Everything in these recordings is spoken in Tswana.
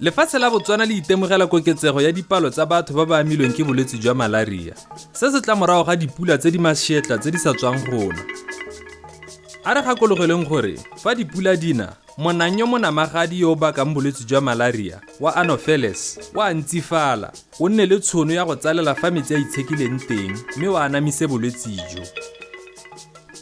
Lefatshe la Botswana le itemogela koketsego ya dipalo tsa batho ba ba amilweng ke bolwetse jwa malaria. Se se tla morago ga dipula tse di masetlha tse di sa tswang gona. A re gakologeleng gore fa dipula dina, monanyo mo namagadi yo o bakang bolwetse jwa malaria wa Anopheles wa ntsifala o nne le tshono ya go tsalela fa metsi a itshekileng teng mme wa anamise bolwetse jo.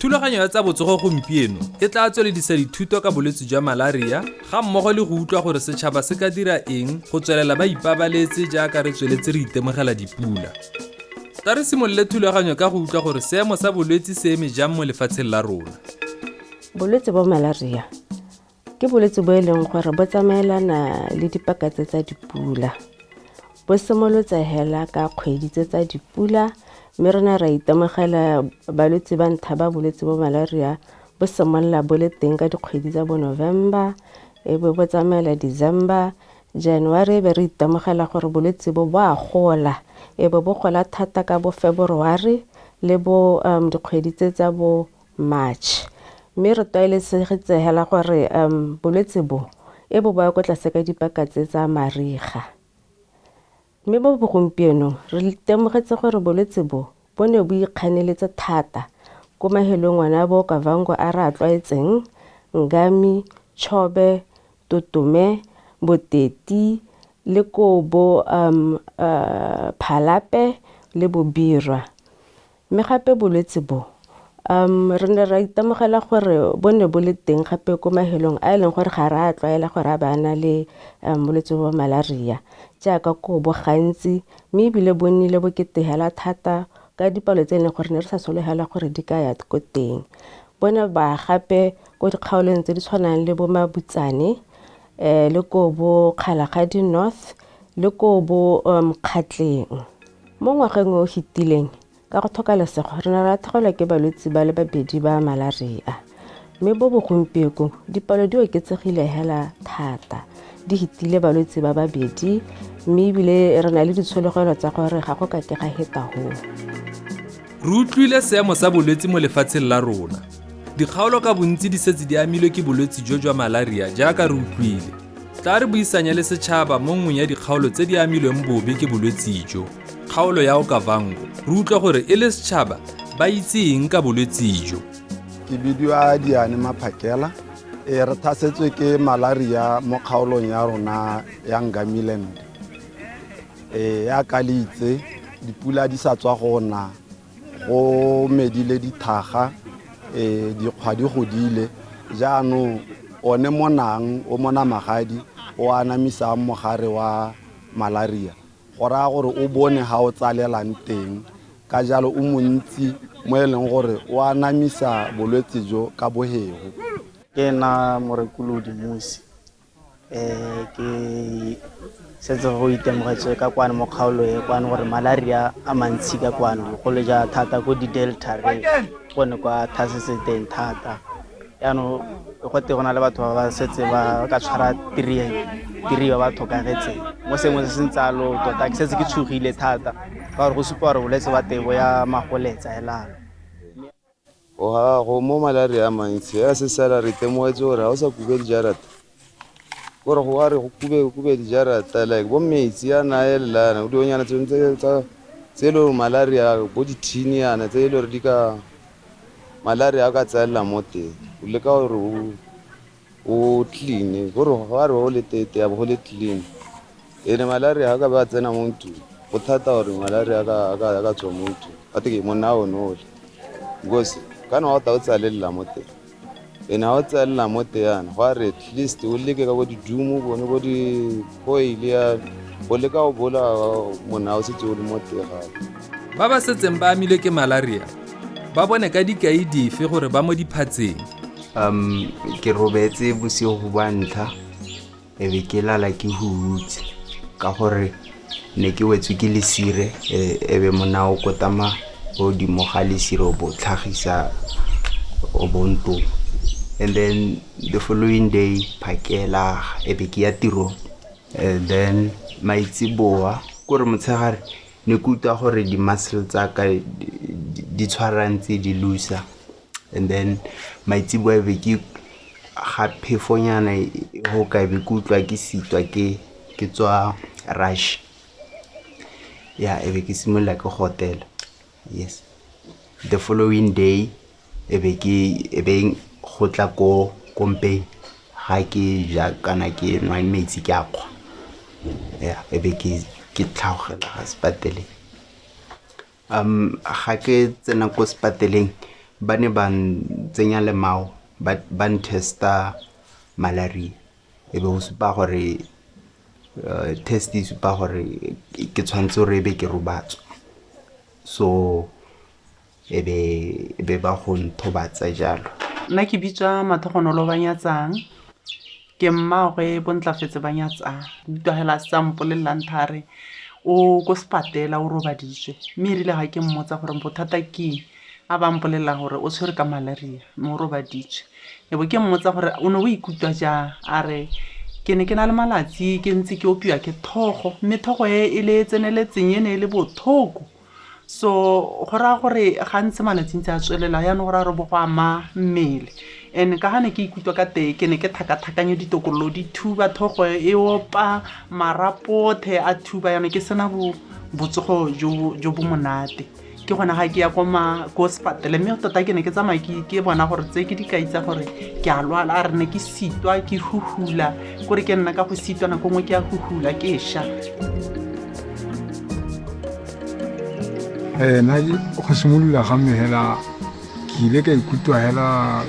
Thulaganyo ya tsa botsogo gompieno e tla tsweledisa dithuto ka bolwetse jwa malaria ga mmogo le go utlwa gore setšhaba se ka dira eng go tswelela ba ipabaletse jaaka re tsweletse re itemogela dipula. Tla re simolole thulaganyo ka go utlwa gore seemo sa bolwetse se eme jang mo lefatsheng la rona. Bolwetse ba malaria ke bolwetse bo e leng gore bo tsamaelana le dipakatse tsa dipula. Bo simolotse hela ka kgwedi tsa dipula, mme rena ra itemogela balwetse ba ntlha ba bolwetse ba malaria bo simolola bo le teng ka dikgwedi tsa bo November, e be bo tsamaela December, January be re itemogela gore bolwetse bo a gola, e be bo gola thata ka bo February le bo dikgwedi tsa bo March. Mme re tlwaelesegetse hela gore bolwetse bo e bo ba go tlase ka dipakatse tsa mariga. Mme mo bogompieno re temogetse gore bolwetse bo ne bo ikganeletse thata ko mahelong ngwana bo Kavango a re a tlwaetseng, Ngami, Chobe, Totume, Boteti le ko bo Phalape le Bobirwa. Mme gape bolwetse bo re ne ra itemogela gore bo ne bo le teng gape ko mahelong a e leng gore ga re a tlwaela gore a bana le bolwetse ba malaria jaaka ko bo gantsi, mme ebile bo nnile bo ketehela thata ka dipalo tse e leng gore ne re sa sologela gore di ka ya ko teng. Bona ba gape ko dikgaolong tse di tshwanang le bo Mabutsane le ko bo Kgalagadi North le ko bo Mkhatleng. Mo ngwageng o hitileng ka go tlhokalesego re ne ra tlogelwa ke balwetse ba le babedi ba malaria, mme bo bogompieno dipalo di oketsegile hela thata, di hitile balwetse ba babedi, mme ebile re na le ditshologelo tsa gore ga go ka ke ga heta ho. Re utlwile seemo sa bolwetse mo lefatsheng la rona. Dikgaolo ka bontsi di setse di amilwe ke bolwetse jwa malaria jaaka re utlwile. Tla re buisanya le setšhaba mo nngwe ya dikgaolo tse di amilweng bobe ke bolwetse jo. Kgaolo ya Okavango re utlwa gore e le setšhaba ba itse eng ka bolwetse jo. Ke bidiwa Diane Maphakela, re thasetswe ke malaria mo kgaolong ya rona ya Ngamiland. Ya ka le itse dipula di sa tswa gona, go medile dithaga, dikgwa di godile, jaanong one monang o mona magadi o anamisa mogare wa malaria. Go raya gore o bone ha o tsalelang teng, ka jalo o montsi mo e leng gore o anamisa bolwetse jo ka bohego. Ke na Morekulodi Musi, ke setse go itemogetse ka kwane mo kgaolo e kwane gore malaria a mantsi ka kwane go le ja thata ko di Delta re gone kwa thasetse teng thata. Yaanong go te go na le batho ba ba setse ba ka tshwara tiriwa ba thokagetse mo sengwe se sentse alo tota ke setse ke tshogile thata ka gore go supa gore bolwetse ba tebo ya magoletsa helalo. Go mo malaria a mantsi ya se sala re temogetse gore ga o sa kube dijarata gore go a re go kube dijarata like bo metsi a naelelana o dionyana tse le malaria bo dithini yana tse le re di ka malaria a ka tsaela mo teng o le ka gore o clean gore ga re o le tete ya bo le clean ene malaria ga ba tsena mo ntu go thata gore malaria ka tswa mo ntu a te ke monna o no because kana o ta o tsalela mo teng ene ha o tsalela mo teng yana ga re at least o leke ka go di dumo bone go di coil ya o le ka o bola monna o setse o le mo teng ga ba ba setseng ba amilwe ke malaria ba bone ka dikai dife gore ba mo diphatseng. Ke robetse bosigo ba ntlha e be ke lala ke hutse ka gore ne ke wetswe ke lesire e be mona o kotama go di moga lesire o bo tlhagisa o bonto, and then the following day phakela e be ke ya tiro, then maitsiboa gore motshegare ne kutlwa gore di muscle tsa ka di tshwarantse di loose, and then maitsiboa be ke ga phefonyana go ka be kutlwa ke sitwa ke ke tswa rush ya ebe ke simolla ke hotel. Yes, the following day ebe go tla ko kompeng ga ke ja kana ke nwa metsi ke akwa ya ebe ke tlhaogela ga sepateleng. Ga ke tsena ko sepateleng ba ne ba ntsenya lemao ba ntesta malaria ebe go supa gore test e supa gore ke tshwanetse gore ebe ke robatswe, so ebe ba go nthobatsa jalo. Nna ke bitswa Mathogonolo Banyatsang, ke mmaagwe Bontlafetse Banyatsang. Ditwagela sa mpolelelang thare o ko sepatela o robaditswe, mme e rile ga ke mmotsa gore bothata ke a ba mpolelela gore o tshwere ka malaria mo robaditswe. Ebo ke mmotsa gore o ne o ikutlwa jang, a re ke ne ke na le malatsi ke ntse ke opiwa ke thogo, mme thogo e le tseneletseng e ne e le botlhoko. So go raya gore gantsi malatsi ntse a tswelela yana gore a re bo go ama mmele, and ka gane ke ikutlwa ka teng ke ne ke thakathakanye ditokololo di thuba, thogo e opa, marapothe a thuba, yana ke sena botsogo jo bo monate. Ke gona ga ke ya ko sepatele, mme tota ke ne ke tsamaya ke bona gore tse ke dikai tsa gore ke a lwala, a re ne ke sitwa ke huhula kore ke nna ka go sitwa nako ngwe ke a huhula ke sha. Nna go simolola ga me hela ke ile ka ikutlwa hela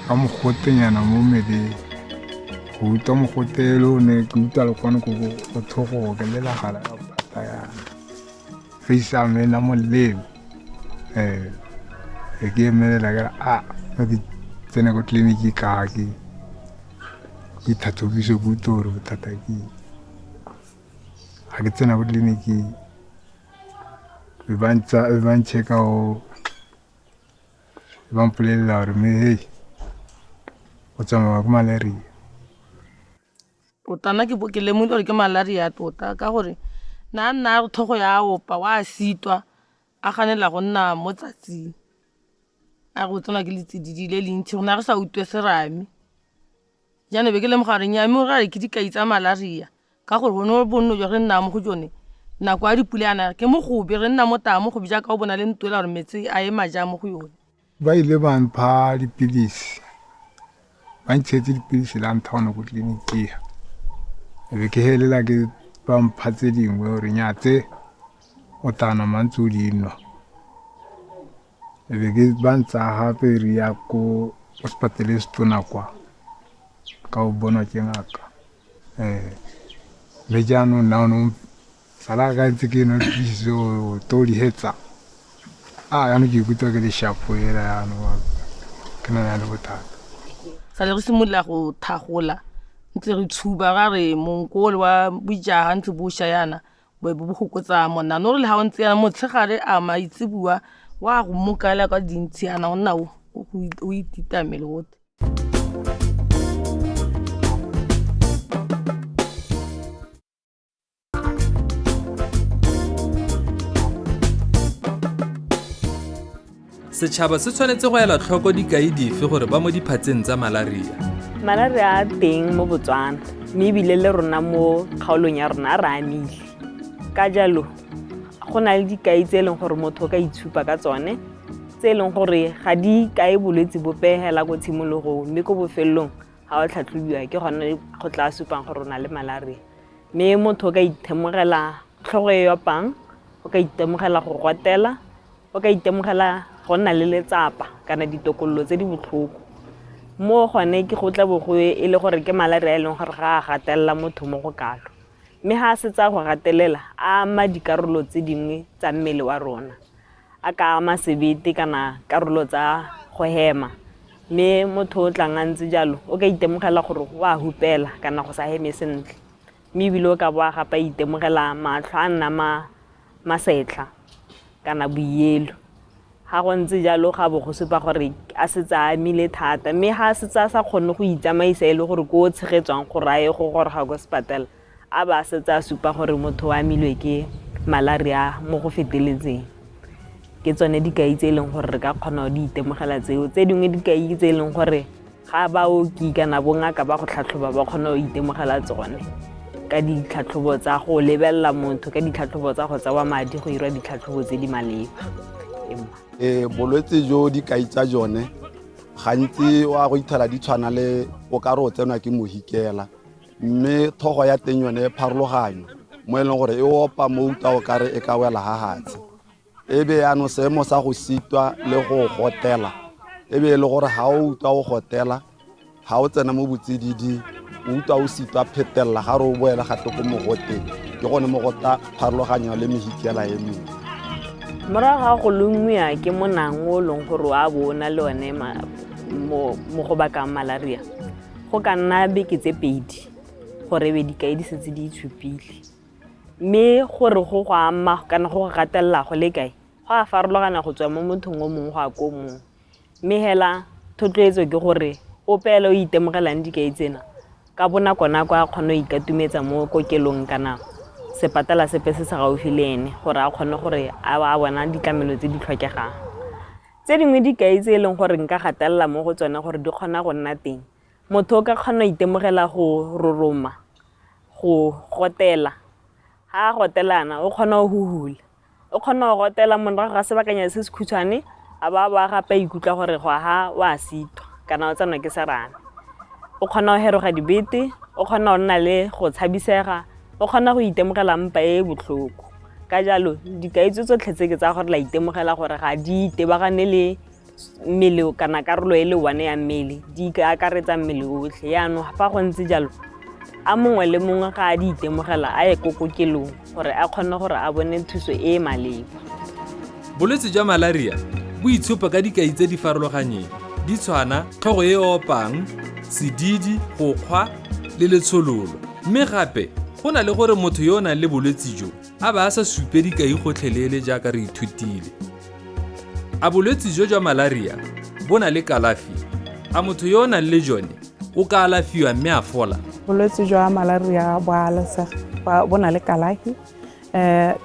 ka mogotenyana mo mmeleng, go utlwa mogotelo ne ke utlwa le kwane go thogo ke lelagala ka pata yana face a me na molemo. Ke emelela ke ga ke tsena ko tleliniki ka ke ithathobiso ke utlwe gore bothata ke ga ke tsena ko tleliniki e ba ncheka o e ba mpolelela gore me o tsamaya ke malaria. Totana ke lemogile gore ke malaria tota ka gore nna thogo ya opa wa sitwa a ganela go nna mo tsatsing a go tsena ke letsididi le lentsi go na re sa utwe serame. Jana be ke lemoga gore nyame ga re ke dikai tsa malaria ka gore bono bonno jo re nna mo go jone nako a dipulana ke mo gobe re nna mo tamo go bija ka o bona le ntwela gore metsi a ema ja mo go yone. Ba ile ba mpha dipilisi ba ntshetse dipilisi la nthona go tleliniki ebe ke helela ke ba mpha tse dingwe gore nyatse o tana mantse o dinwa ebe ke ba ntsa gape re ya ko hospitale se tona kwa ka o bona ke ngaka le jaanong no sala ga ntse ke no diso to di hetsa yana ke ikutlwa ke le shapo era yana ke na le bothata sa le re simolola go thagola ntse re tshuba ga re monkolo wa bujaga ntse bo sha yana bo bo gokotsa monna no re le ha o ntse yana motshegare a maitsebua wa go mokala ka dintsi yana o nna o ititamele gote. Setšhaba se tshwanetse go ela tlhoko dikai dife gore ba mo diphatseng tsa malaria. Malaria a teng mo Botswana mme ebile le rona mo kgaolong ya rona re amile ka jalo go na le dikai tse e leng gore motho ka itshupa ka tsone tse e leng gore ga di kae bolwetse bope hela ko tshimologong mme ko bofelelong ga o tlhatlhobiwa ke gone go tla supang gore o na le malaria. Mme motho ka itemogela tlhogo e opang, o ka itemogela go rotela, o ka itemogela go nna le letsapa kana ditokololo tse di botlhoko. Mo gone ke go tla bogo e le gore ke malaria e leng gore ga a gatelela motho mo go kalo mme ga a setsa go gatelela a ama dikarolo tse dingwe tsa mmele wa rona a ka ama sebete kana karolo tsa go hema mme motho o tlang a ntse jalo o ka itemogela gore wa hupela kana go sa heme sentle mme ebile o ka boa gape itemogela matlho a nna masetlha kana boielo. Ga go ntse jalo ga bo go supa gore a setsa amile thata mme ga a setsa sa kgone go itsamaisa e le gore ko tshegetswang go rae go gore ga go sepatela a ba setsa supa gore motho wa amilwe ke malaria mo go feteletseng. Ke tsone dikai tse e leng gore re ka kgona di itemogela tseo tse dingwe dikai tse e leng gore ga ba o ki kana bongaka ba go tlhatlhoba ba kgona go itemogela tsone ka ditlhatlhobo tsa go lebelela motho ka ditlhatlhobo tsa go tsawa madi go 'irwa ditlhatlhobo tse di maleba. Bolwetse jo dikai tsa jone gantsi wa go ithela di tshwana le o ka re o tsenwa ke mohikela, mme thogo ya teng yone e pharologanyo mo e leng gore e opa mo uta o ka re e ka wela hahatse. Ebe yaanong seemo sa go sitwa le go gotela ebe e le gore ga o utlwa o gotela ga o tsena mo botsididi o utlwa o sitwa phetelela ga re o boela gape ko mogoteng ke gone mo go ta pharologanyo le mehikela e mengwe. Morago ga go lengwa ke monang o leng gore wa bona le one mo go bakang malaria go ka nna beke tse 2 gore be dikai di setse di itshupile, mme gore go go ama kana go gatelela go le kae go a farologana go tswa mo mothong o mongwe go a ko mongwe. Mme hela thotloetso ke gore o pele o itemogelang dikai tsena ka bonako-nako a kgone go ikatumetsa mo kokelong kana sepatala sepe se se gaufi le ene gore a kgone gore a bona ditlamelo tse di tlhokegang. Tse dingwe dikai tse e leng gore nka gatelela mo go tsone gore di kgona go nna teng, motho o ka kgona go itemogela go roroma, go gotela. Ha a gotelana o kgona go huhula, o kgona go gotela morago ga sebakanya se se khutshwane a ba gape ikutlwa gore go ha wa sitwa kana o tsenwa ke serame. O kgona go heroga dibete, o kgona go nna le go tshabisega, o kgona go itemogela mpa e botlhoko. Ka jalo dikai tsotlhe tse ke tsa gore la itemogela gore ga di itebagane le mmele kana karolo e le one ya mmele, di ka akaretsa mmele otlhe. Yaanong fa go ntse jalo a mongwe le mongwe ga a di itemogela a ye ko kokelong gore a kgone gore a bone thuso e maleba. Bolwetse jwa malaria bo itshupa ka dikai tse di farologaneng di tshwana tlhogo e opang, sedidi, go kgwa le letshololo, mme gape go na le gore motho yo o nang le bolwetse jo a ba a sa supe dikai gotlhelele jaaka re ithutile. A bolwetse jo jwa malaria bo na le kalafi? A motho yo o nang le jone o ka alafiwa mme a fola? Bolwetse jwa malaria bo na le kalafi.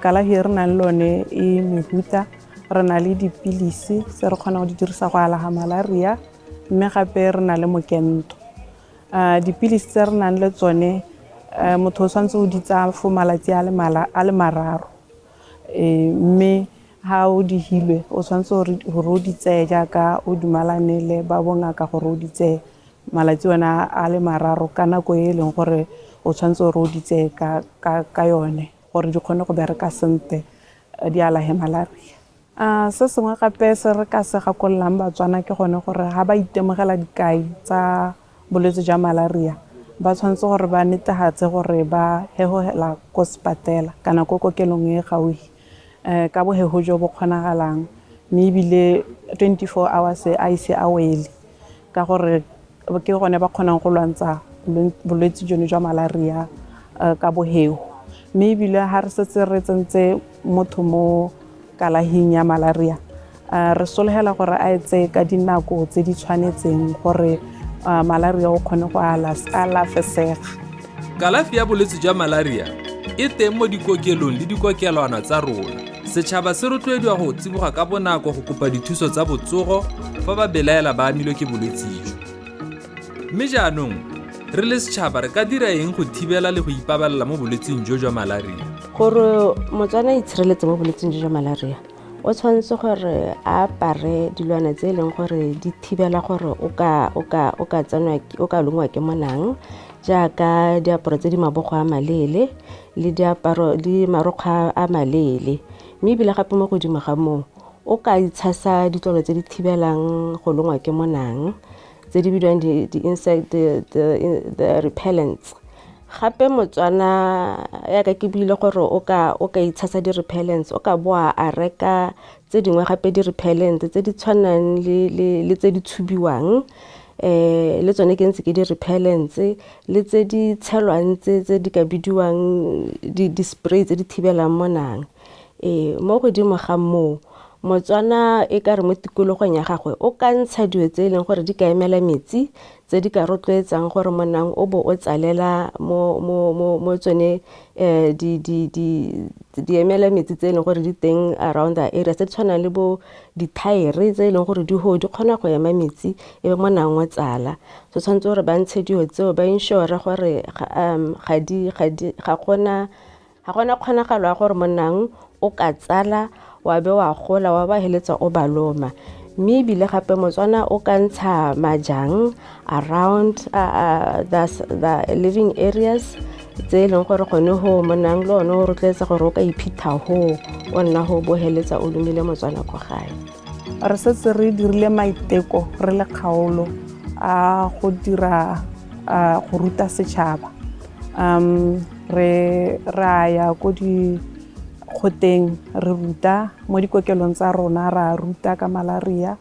Kalafi re nang lone e mehuta, re na le dipilisi se re kgona go di dirisa go alaga malaria, mme gape re na le mokento. Dipilisi tse re nang le tsone motho o tshwanetse o di tsaya for malatsi a le 3, mme ha o di hilwe o tshwanetse gore o di tseye jaaka o dumalane le ba bongaka gore o di tseye malatsi ona a le 3 ka nako e leng gore o tshwanetse gore o di tseye ka yone gore di kgone go bereka sentle di alage malaria. Se sengwe gape se re ka se gakololang batswana ke gone gore ga ba itemogela dikai tsa bolwetse jwa malaria ba tshwanetse gore ba netefatse gore ba hegogela ko sepatela kana ko kokelong e gaufi ka bohego jo bo kgonagalang, mme ebile 24 hours a ise a wele ka gore ke gone ba kgonang go lwantsha bolwetse jone jwa malaria ka bohego. Mme ebile ha re setse re tsentse motho mo kalahing ya malaria re sologela gore a etse ka dinako tse di tshwanetseng gore malaria o kgone go alafesega. Kalafi ya bolwetse jwa malaria e teng mo dikokelong le dikokelwana tsa rona. Setšhaba se rotloediwa go tsiboga ka bonako go kopa dithuso tsa botsogo fa ba belaela ba amilwe ke bolwetse jo. Mme jaanong re le setšhaba re ka dira eng go thibela le go ipabalela mo bolwetseng jo jwa malaria? Gore motswana itshireletse mo bolwetseng jo jwa malaria o tshwanetse gore a apare dilwana tse e leng gore di thibela gore o ka lengwa ke monang, jaaka diaparo tse di mabogo a maleele le diaparo di marokgwa a maleele. Mme ebile gape mo godimo ga moo o ka itshasa ditlolo tse di thibelang go lengwa ke monang tse di bidiwang the repellents. Gape motswana ya ka ke bile gore o ka itshasa di-repellents, o ka boa a reka tse dingwe gape di-repellent tse di tshwanang le tse di tshubiwang le tsone ke ntse ke di-repellents le tse di tshelwang tse di ka bidiwang di-spray tse di thibelang monang. Mo godimo ga moo motswana e ka re mo tikologong ya gagwe o ka ntsha dilo tse e leng gore di ka emela metsi tse di ka rotloetsang gore monang o bo o tsalela mo tsone di emela metsi tse e leng gore di teng around the area tse di tshwanang le bo dithaere tse e leng gore di kgona go ema metsi e be monang o tsala. So tshwanetse gore ba ntshe dio tseo ba ensure gore ga gona kgonagalo ya gore monang o ka tsala wa be wa gola wa ba heletsa o ba loma. Mme ebile gape motswana o ka ntsha majang around the living areas tse e leng gore gone go monang le one o rotletsa gore o ka iphitha go o nna go boheletsa o lumile motswana ko gae. Re setse re dirile maiteko re le kgaolo a go dira go ruta setšhaba. Re ya ko dikgoteng re ruta mo dikokelong tsa rona ra ruta ka malaria.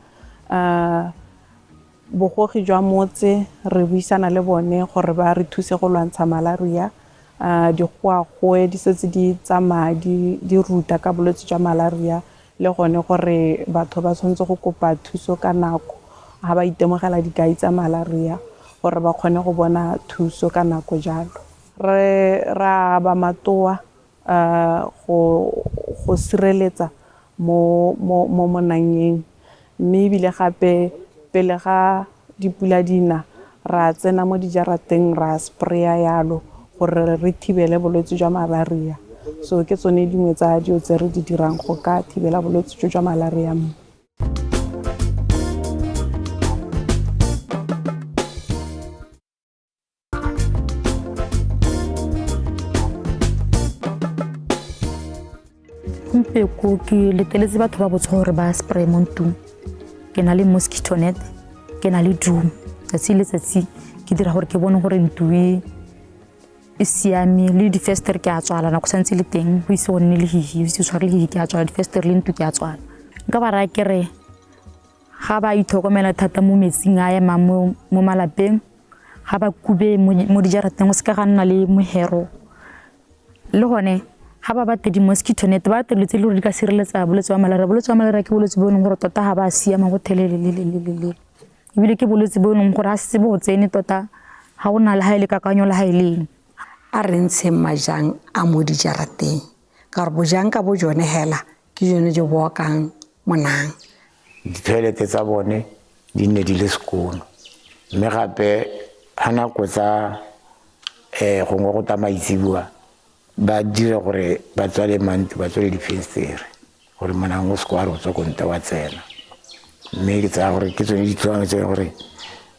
Bogogi jwa motse re buisana le bone gore ba re thuse go lwantsha malaria. Digoagoe di setse di tsamaya di ruta ka bolwetse jwa malaria le gone gore batho ba tshwanetse go kopa thuso ka nako ga ba itemogela dikai tsa malaria gore ba kgone go bona thuso ka nako jalo. Ra ba matoa go sireletsa mo monanyeng, mme ebile gape pele ga dipula dina ra tsena mo dijarateng ra spraya yalo gore re thibele bolwetse jwa malaria. So ke tsone dingwe tsa dio tse re di dirang go ka thibela bolwetse jwa malaria mo. Gompieko ke leteletse batho ba botse gore ba spray mo ntlong. Ke na le mosquito net, ke na le Doom. Tsatsi le tsatsi ke dira gore ke bone gore ntlo e siame le difestere ke a tswala nako santse le teng go ise go nne le hihi se tshware le hihi ke a tswala difestere le ntlo ke a tswala. Nka ba raya kere ga ba itlhokomela thata mo metsing a ema mo malapeng, ga ba kube mo dijarateng go se ka ga nna le mohero. Le gone ga ba bate di mosquito net ba teletse le gore di ka sireletsa bolwetse wa malaria. Bolwetse wa malaria ke bolwetse bo e leng gore tota ga ba siama go thelelelelelele, ebile ke bolwetse bo e leng gore a se bo tsene tota ga go na le ga ile kakanyo le ga ile a re ntshe majang a mo dijarateng ka gore bojang ka bo jone hela ke jone jo boakang monang. Dithoelete tsa bone di ne di le sekono, mme gape ga nako tsa gongwe go tamaisiwa ba dira gore ba tswale mantu ba tswale difenstere gore monang o se kwa re o tswa ko ntle wa tsena. Mme ke tsaya gore ke tsone ditloang tse gore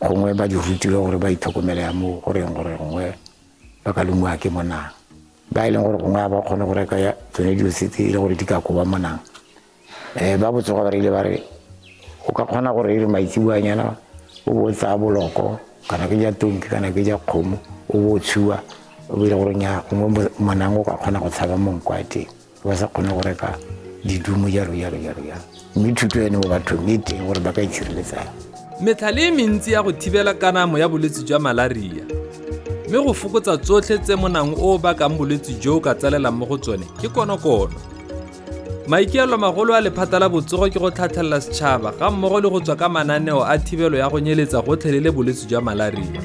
gongwe ba di rutile gore ba itlhokomele ya mo goreng gore gongwe ba ka lengwa ke monang. Ba e leng gore gongwe ba kgone go reka tsone dilo setse e le gore di ka koba monang. Ba botse go ba rile ba re o ka kgona gore e re maitsibuanyana o bo tsaya boloko kana ke ja tonki kana ke ja kgomo o bo tshuwa o bile gore nya gongwe monang o ka kgona go tshaba monko a teng ba sa kgone go reka didumo jalo. Mme thuto ene mo bathong e teng gore ba ka itshireletsa. Metlhale e mentsi ya go thibela kanamo ya bolwetse jwa malaria, mme go fokotsa tsotlhe tse monang o bakang bolwetse jo ka tsalelang mo go tsone ke konokono. Maikaelelo magolo a lephata la botsogo ke go tlhatlhelela setšhaba ga mmogo le go tswa ka mananeo a thibelo ya go nyeletsa gotlhelele bolwetse jwa malaria.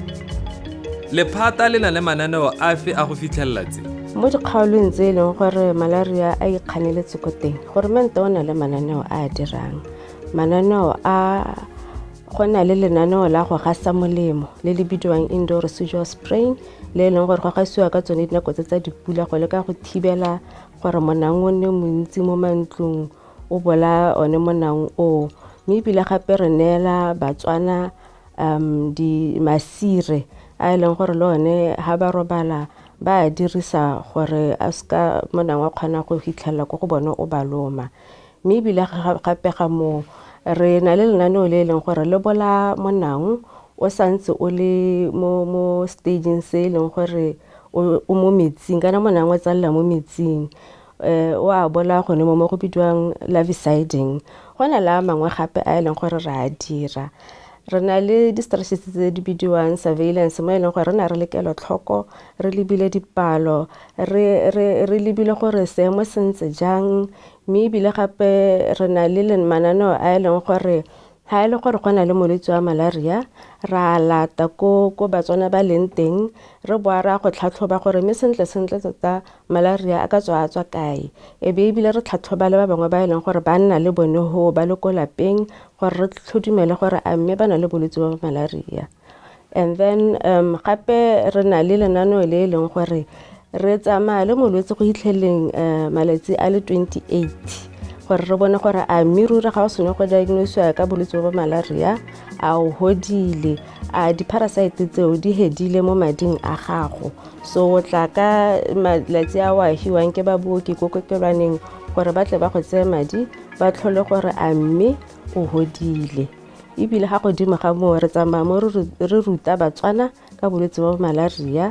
Lephata le na le mananeo afe a go fitlhelela tse? Mo dikgaolong tse e leng gore malaria a ikganeletse ko teng, goromente o na le mananeo a dirang. Mananeo a go na le lenaneo la go gasa molemo le le bidiwang indoor residual spraying le e leng gore go gasiwa ka tsone dinako tsa dipula go leka go thibela gore monang o nne montsi mo mantlong o bola one monang o. Mme ebile gape re neela batswana di masire a e leng gore le one ha ba robala ba dirisa gore a ska monang wa kgona go fitlhela go bona o ba loma. Mme ebile gape ga mo re na le lenaneo le e leng gore le bola monang o santse o le mo stageng se e leng gore o mo metsing kana monang wa tsalela mo metsing o a bola gone mo go bidiwang larviciding. Go na le mangwe gape a e leng gore re a dira. Re na le di-strategies tse di bidiwang surveillance mo e leng gore re na re le kelotlhoko re lebile dipalo re lebile gore seemo se ntse jang. Mme ebile gape re na le mananeo a e leng gore ga e le gore go na le molwetse wa malaria ra lata ko batswana ba leng teng re boa ra go tlhatlhoba gore mme sentle tota malaria a ka tswa a tswa kae ebile re tlhatlhoba le ba bangwe ba e leng gore ba nna le bone ho ba le ko lapeng gore re tlhodumele gore a mme ba na le bolwetse wa malaria. And then gape re na le lenaneo le e leng gore re tsamaya le molwetse go hitlheleng malatsi a le 28 gore re bone gore a mmiruri ga o sone go diagnoswa ka bolwetse ba malaria a o hodile a di-parasite tseo di hedile mo mading a gago so o tla ka malatsi a wa hiwang ke ba booki ko kokelwaneng gore ba tle ba go tseye madi ba tlhole gore a mme o hodile ebile ga godimo ga moo re tsamaya mo re ruta batswana ka bolwetse ba malaria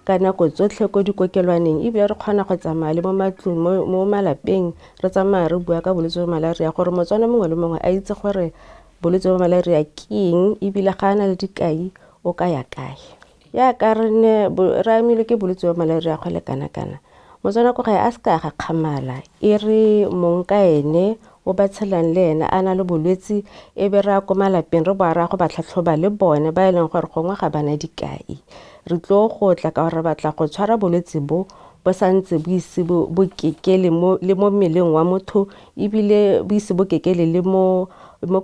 ka nako tsotlhe ko dikokelwaneng ebile re kgona go tsamaya le mo matlong mo malapeng re tsamaya re bua ka bolwetse ba malaria gore motswana mongwe le mongwe a itse gore bolwetse ba malaria ke eng ebile ga ana le dikai o ka ya kae ya ka re amilwe ke bolwetse ba malaria go le kana motswana ko gae a se ka ga kgamala e re mong ka ene o ba tshelang le ena a na le bolwetse e be ra ko malapeng re boa ra go ba tlhatlhoba le bone ba e leng gore gongwe ga bana dikai re tlo go tla ka gore batla go tshwara bolwetse bo santse bo ise bo kekele le mo mmeleng wa motho ebile bo ise bo kekele le mo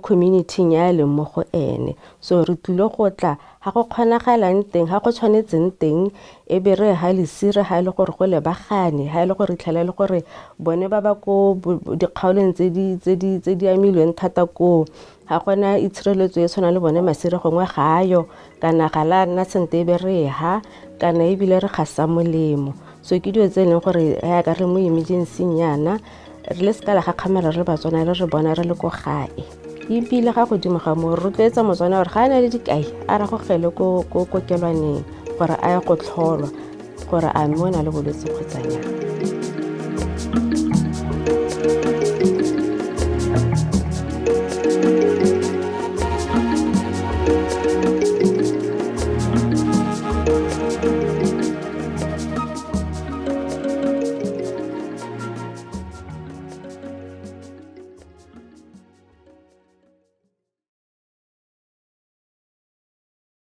community ya le mo go ene so re tlile go tla ga go kgonagalang teng ga go tshwanetseng teng e be re ha lesire ha ile gore go le bagane ha ile gore itlhela le gore bone ba ba ko dikgaoleng tse di amilweng thata ko ga gona itshireletso e tshwana le bone masire gongwe gayo kana ga la nna sente e be re ha kana ebile re gasa molemo so ke dio tse leng gore ya ka re mo emergency nyana re le skala ga khamera re batswana re bona re le ko gae ebile ga godimo ga mo rotletsa motswana gore ga ena le dikai a ra go gele ko kokelwaneng gore a ya go tlholwa gore a mmona le bolwetse kgotsa nya.